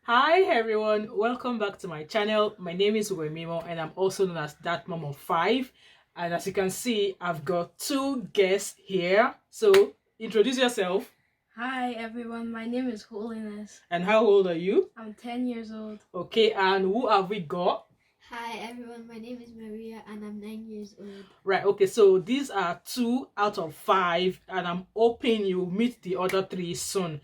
Hi everyone, welcome back to my channel. My name is Joakim and I'm also known as that mom of five. And as you can see, I've got two guests here. So introduce yourself. Hi everyone, my name is Holiness. And how old are you? I'm 10 years old. Okay, and who have we got? Hi everyone, my name is Maria and I'm 9 years old. Right, okay, so these are 2 out of 5 and I'm hoping you meet the other 3 soon.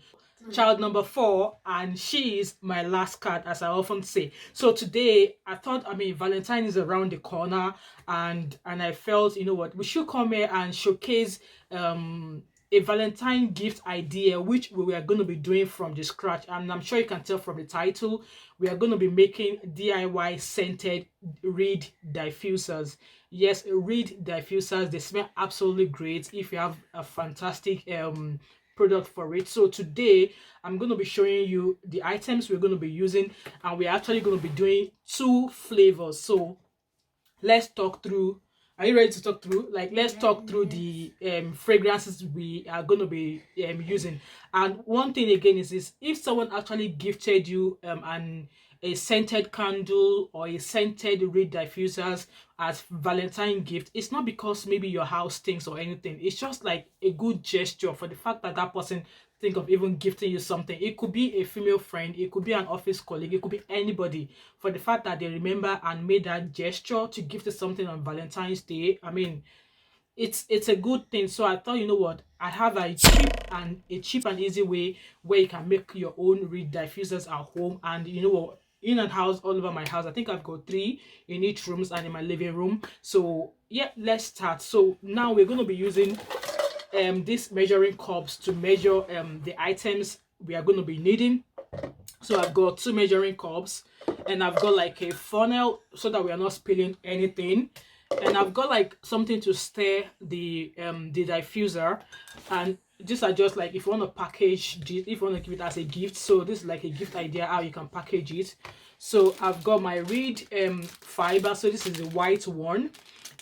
Child number 4, and she is my last card, as I often say. So today I thought, Valentine is around the corner, and I felt, you know what, we should come here and showcase a Valentine gift idea, which we are going to be doing from the scratch. And I'm sure you can tell from the title, we are going to be making DIY scented reed diffusers. Yes, reed diffusers, they smell absolutely great if you have a fantastic product for it. So today I'm going to be showing you the items we're going to be using, and we're actually going to be doing 2 flavors. So let's talk through. Are you ready to talk through? Let's talk through the fragrances we are going to be using. And one thing again is if someone actually gifted you a scented candle or a scented reed diffusers as Valentine gift, it's not because maybe your house stinks or anything. It's just like a good gesture for the fact that that person think of even gifting you something. It could be a female friend, it could be an office colleague, it could be anybody. For the fact that they remember and made that gesture to gift you something on Valentine's Day, it's a good thing. So I thought, you know what, I have a cheap and easy way where you can make your own reed diffusers at home. And you know what, in and house, all over my house, I think I've got 3 in each rooms and in my living room. So yeah, let's start. So now we're going to be using these measuring cups to measure the items we are going to be needing. So I've got 2 measuring cups, and I've got like a funnel so that we are not spilling anything, and I've got like something to stir the diffuser. And these are just like if you want to package this, if you want to give it as a gift. So this is like a gift idea how you can package it. So I've got my reed fiber, so this is the white one.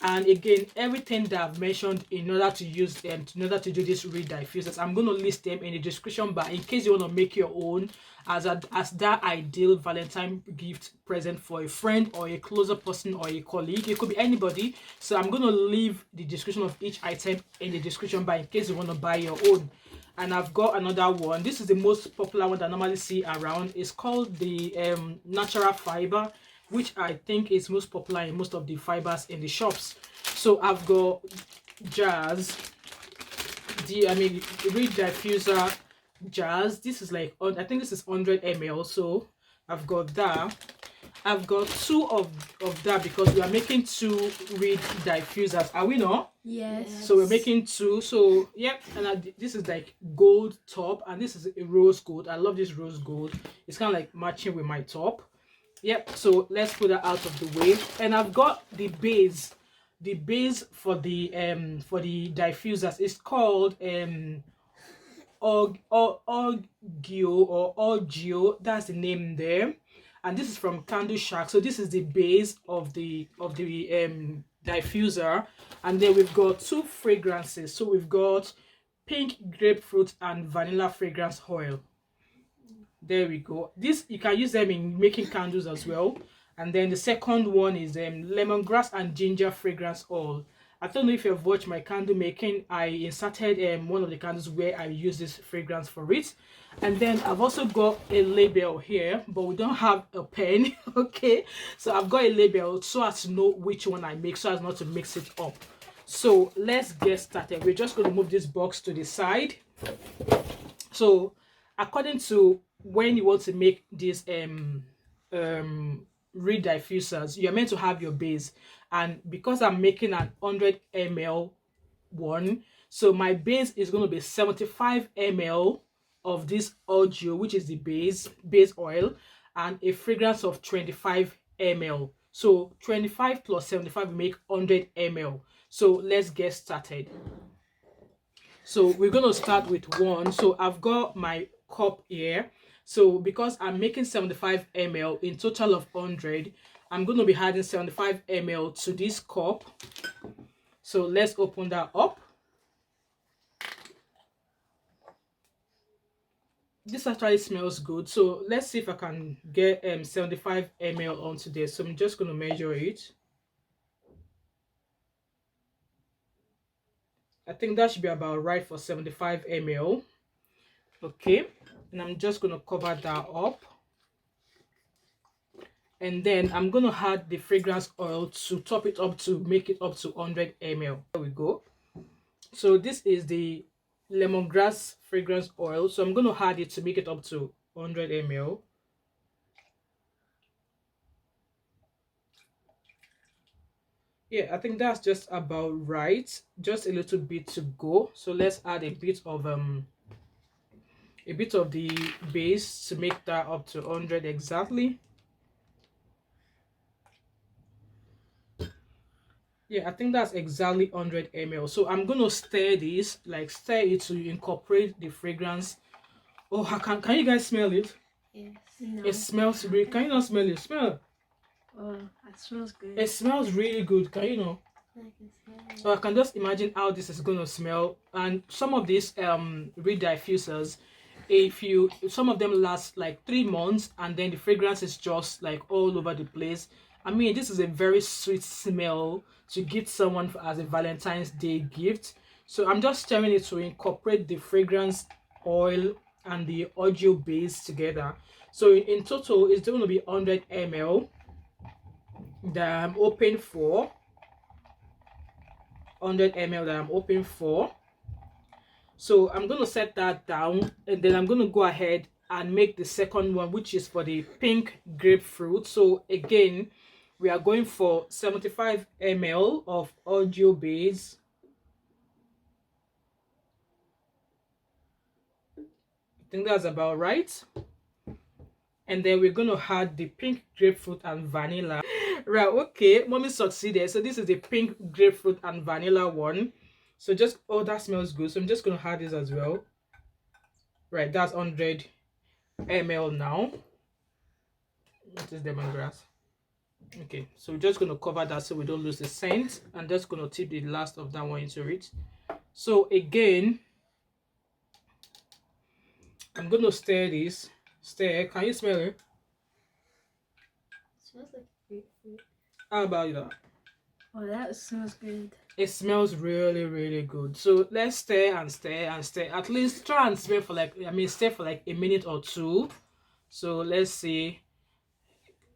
And again, everything that I've mentioned in order to use them, in order to do this reed diffusers, I'm going to list them in the description bar in case you want to make your own as that ideal Valentine gift present for a friend or a closer person or a colleague. It could be anybody. So I'm going to leave the description of each item in the description bar in case you want to buy your own. And I've got another one. This is the most popular one that I normally see around. It's called the natural fiber, which I think is most popular in most of the fibers in the shops. So I've got jars, reed diffuser jars. This is like, I think this is 100 ml. So I've got that. I've got 2 of that because we are making 2 reed diffusers. Are we not? Yes. So we're making 2. So yep. And this is like gold top, and this is a rose gold. I love this rose gold. It's kind of like matching with my top. Yep, so let's put that out of the way. And I've got the base for the diffusers. It's called Augeo or Augeo. That's the name there. And this is from Candle Shack. So this is the base of the diffuser. And then we've got 2 fragrances. So we've got pink grapefruit and vanilla fragrance oil. There we go. This, you can use them in making candles as well. And then the second one is lemongrass and ginger fragrance oil. I don't know if you've watched my candle making. I inserted one of the candles where I use this fragrance for it. And then I've also got a label here, but we don't have a pen. Okay, so I've got a label so as to know which one I make, so as not to mix it up. So let's get started. We're just going to move this box to the side. So according to when you want to make these reed diffusers, you're meant to have your base. And because I'm making an 100 ml one, so my base is going to be 75 ml of this Augeo, which is the base oil, and a fragrance of 25 ml. So 25 plus 75 make 100 ml. So let's get started. So we're going to start with 1. So I've got my cup here. So because I'm making 75 ml in total of 100, I'm going to be adding 75 ml to this cup. So let's open that up. this actually smells good. So let's see if I can get 75 ml onto this. So I'm just going to measure it. I think that should be about right for 75 ml. Okay, and I'm just going to cover that up. And then I'm going to add the fragrance oil to top it up to make it up to 100 ml. There we go. So this is the lemongrass fragrance oil. So I'm going to add it to make it up to 100 ml. Yeah, I think that's just about right. Just a little bit to go. So let's add a bit of the base to make that up to 100 exactly. Yeah, I think that's exactly 100 ml. So I'm gonna stir this, like stir it to incorporate the fragrance. Oh, can you guys smell it? Yes. No. It smells really. Can you not smell it? Smell. Oh, it smells good. It smells really good. Can you know? I can smell it. So I can just imagine how this is gonna smell. And some of these reed diffusers, some of them last like 3 months, and then the fragrance is just like all over the place. I mean, this is a very sweet smell to give someone as a Valentine's Day gift. So I'm just stirring it to incorporate the fragrance oil and the Augeo base together. So in total, it's going to be 100 ml that I'm open for. 100 ml that I'm open for. So I'm going to set that down, and then I'm going to go ahead and make the second one, which is for the pink grapefruit. So again, we are going for 75 ml of Augeo base. I think that's about right. And then we're going to add the pink grapefruit and vanilla. Right, okay, mommy succeeded. So this is the pink grapefruit and vanilla one. So just, oh, that smells good. So I'm just going to add this as well. Right, that's 100 ml now. What is lemongrass? Okay, so we're just going to cover that so we don't lose the scent. And just going to tip the last of that one into it. So again, I'm going to stir this. Stir. Can you smell it? It smells like grapefruit. How about that? Oh, that smells good. It smells really, really good. So let's stir and stir and stir. At least try and stir for like, stir for like a minute or two. So let's see.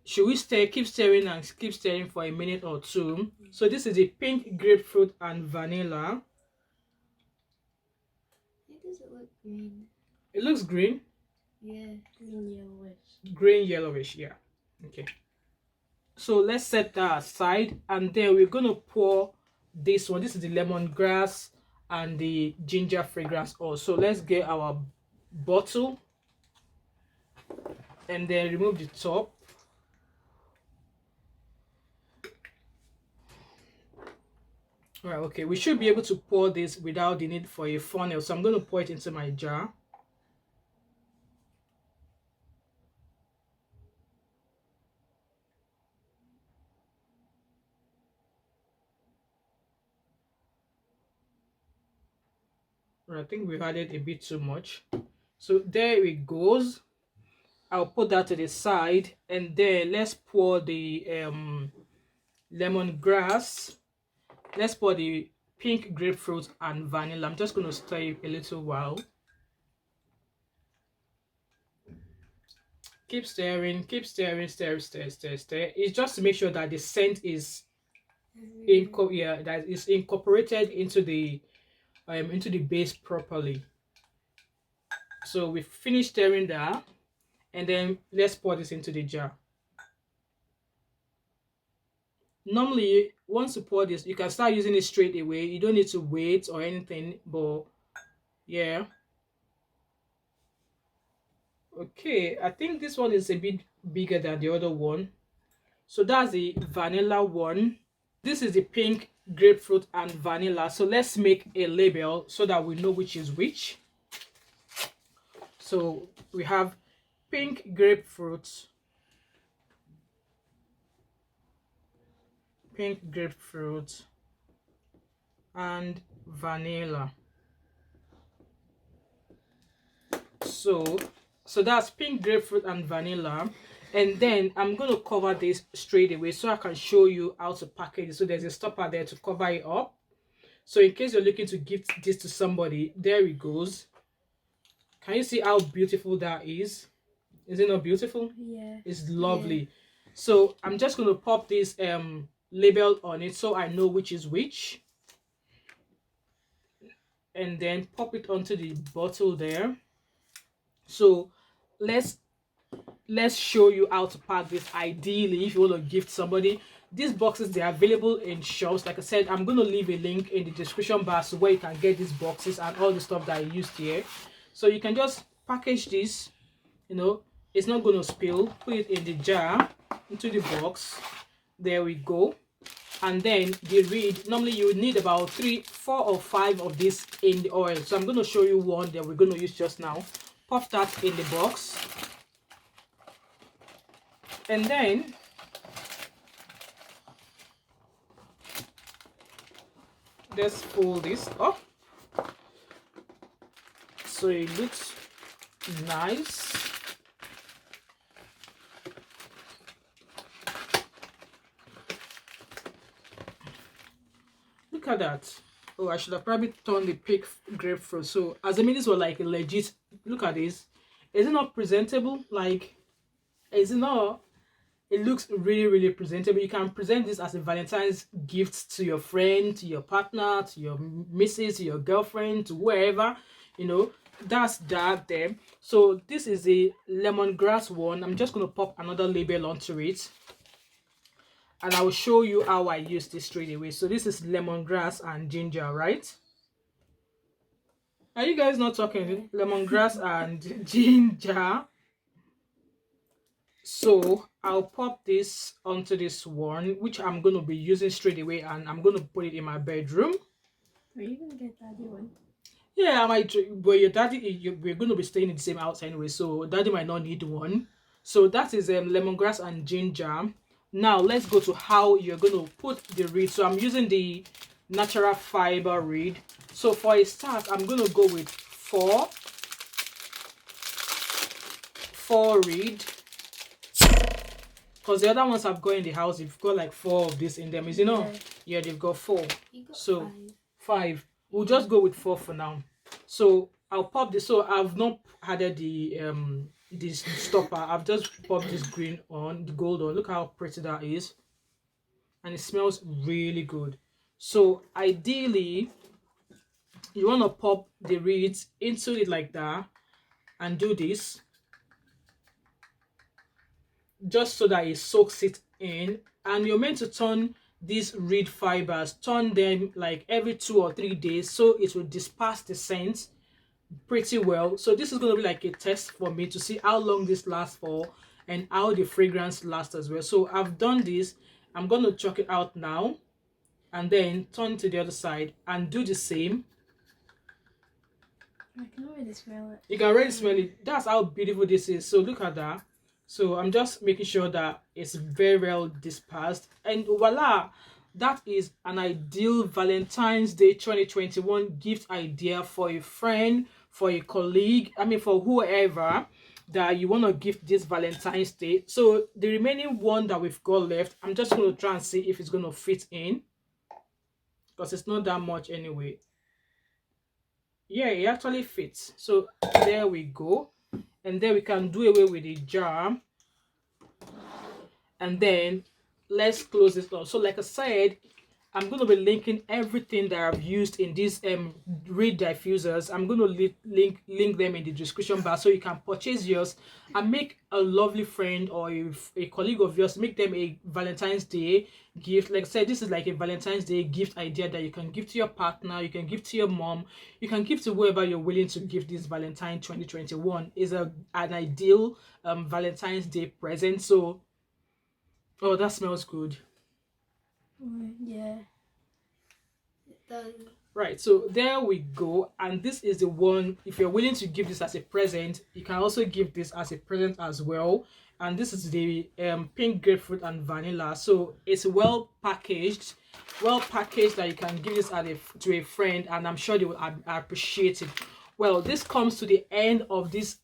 Should we stir? Keep stirring and keep stirring for a minute or two. So this is the pink grapefruit and vanilla. Why does it look green? It looks green. Yeah. Green yellowish. Green yellowish, yeah. Okay. So let's set that aside, and then we're gonna pour this one. This is the lemongrass and the ginger fragrance oil. So let's get our bottle and then remove the top. Right, okay, we should be able to pour this without the need for a funnel. So I'm going to pour it into my jar. Right, I think we added a bit too much. So there it goes. I'll put that to the side, and then let's pour the lemongrass. Let's pour the pink grapefruit and vanilla. I'm just going to stir it a little while. Keep stirring, stir. It's just to make sure that the scent is that is incorporated into the base properly. So we finished stirring that, and then let's pour this into the jar. Normally, once you pour this, you can start using it straight away. You don't need to wait or anything, but yeah. Okay, I think this one is a bit bigger than the other one. So that's the vanilla one. This is the pink grapefruit and vanilla. So let's make a label so that we know which is which. So we have pink grapefruit, and vanilla. So that's pink grapefruit and vanilla. And then I'm going to cover this straight away so I can show you how to package it. So there's a stopper there to cover it up. So in case you're looking to gift this to somebody, there it goes. Can you see how beautiful that is? Is it not beautiful? Yeah. It's lovely. Yeah. So I'm just going to pop this label on it so I know which is which. And then pop it onto the bottle there. So let's show you how to pack this ideally if you want to gift somebody. These boxes, they're available in shops. Like I said, I'm going to leave a link in the description box where you can get these boxes and all the stuff that I used here. So you can just package this, you know, it's not going to spill. Put it in the jar, into the box. There we go. And then the reed, normally you would need about 3, 4 or 5 of this in the oil. So I'm going to show you one that we're going to use just now. Pop that in the box. And then let's fold this up so it looks nice. Look at that. Oh, I should have probably turned the pink grapefruit. So as I mean, this was like a legit. Look at this. Is it not presentable? Like, is it not? It looks really, really presentable. You can present this as a Valentine's gift to your friend, to your partner, to your missus, to your girlfriend, to whoever, you know. That's that there. So this is a lemongrass one. I'm just going to pop another label onto it. And I will show you how I use this straight away. So this is lemongrass and ginger, right? Are you guys not talking? Lemongrass and ginger. So I'll pop this onto this one, which I'm going to be using straight away, and I'm going to put it in my bedroom. Are you going to get daddy one? Yeah, I might. But your daddy, we're going to be staying in the same house anyway, so daddy might not need one. So that is lemongrass and ginger. Now let's go to how you're going to put the reed. So I'm using the natural fiber reed. So for a start, I'm going to go with 4 reed. Because the other ones I've got in the house, you've got like 4 of this in them, is it not? Yeah, they've got 4. Got so 5. We'll just go with 4 for now. So I'll pop this. So I've not added the this stopper. I've just popped this green on, the gold on. Look how pretty that is, and it smells really good. So ideally, you want to pop the reeds into it like that, and do this, just so that it soaks it in. And you're meant to turn these reed fibers, turn them like every 2 or 3 days, so it will disperse the scent pretty well. So this is going to be like a test for me to see how long this lasts for and how the fragrance lasts as well. So I've done this. I'm going to chuck it out now and then turn to the other side and do the same. I can already smell it. You can already smell it. That's how beautiful this is. So look at that. So I'm just making sure that it's very well dispersed, and voila, that is an ideal Valentine's Day 2021 gift idea for a friend, for a colleague, I mean for whoever that you want to gift this Valentine's Day. So the remaining one that we've got left, I'm just going to try and see if it's going to fit in, because it's not that much anyway. Yeah, it actually fits. So there we go. And then we can do away with the jar. And then let's close this up. So like I said, I'm going to be linking everything that I've used in these reed diffusers. I'm going to link them in the description bar so you can purchase yours and make a lovely friend or a colleague of yours, make them a Valentine's Day gift. Like I said, this is like a Valentine's Day gift idea that you can give to your partner, you can give to your mom, you can give to whoever you're willing to give this Valentine 2021. Is an ideal Valentine's Day present. So, oh, that smells good. Yeah, It does. Right, so there we go. And this is the one, if you're willing to give this as a present, you can also give this as a present as well. And this is the pink grapefruit and vanilla. So it's well packaged that you can give this to a friend, and I'm sure they will appreciate it. Well, this comes to the end of this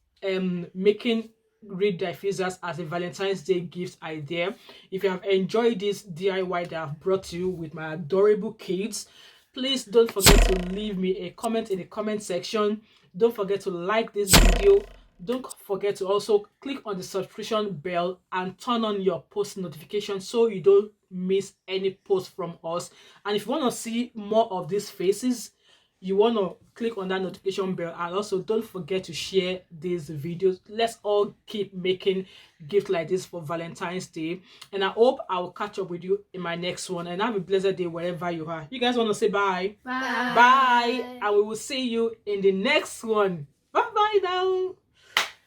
making read diffusers as a Valentine's Day gift idea. If you have enjoyed this DIY that I've brought to you with my adorable kids, please don't forget to leave me a comment in the comment section. Don't forget to like this video. Don't forget to also click on the subscription bell and turn on your post notifications so you don't miss any post from us. And if you want to see more of these faces, you want to click on that notification bell, and also don't forget to share these videos. Let's all keep making gifts like this for Valentine's Day, and I hope I will catch up with you in my next one. And have a blessed day wherever you are. You guys want to say bye? Bye. Bye, and we will see you in the next one. Bye bye now.